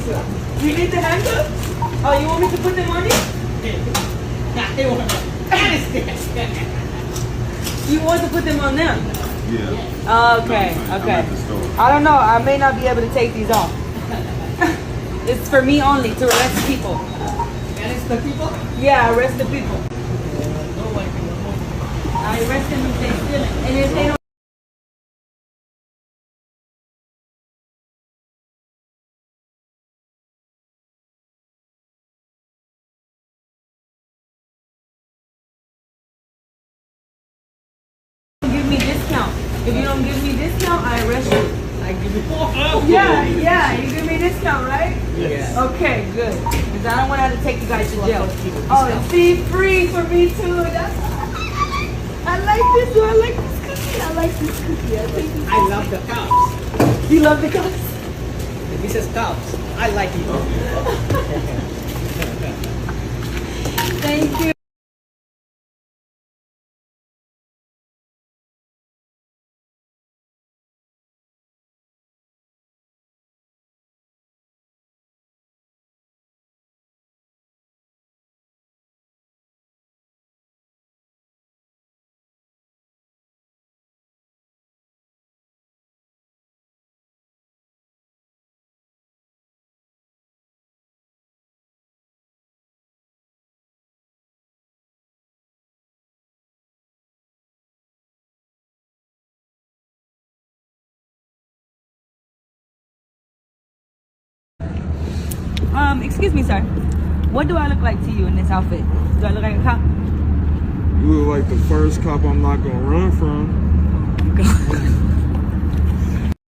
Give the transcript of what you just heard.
You need the handcuffs? Oh, you want me to put them on you? You want to put them on them? Yeah. Okay, I'm okay. at the store. I don't know. I may not be able to take these off. It's for me only to arrest people. Arrest the people? Yeah, arrest the people. No one can remove. I arrest them if they steal it. And if they don't. Give me discount. If you don't give me discount, I arrest you. I give you Yeah, you give me discount, right? Yes. Okay, good. Because I don't want to have to take you guys to jail. Oh, and fee free for me too. That's, I like this one. I like this cookie. I like this cookie. I think this I love the cows. You love the cups? This is cows. I like it. Thank you. Excuse me, sir. What do I look like to you in this outfit? Do I look like a cop? You look like the first cop I'm not gonna run from.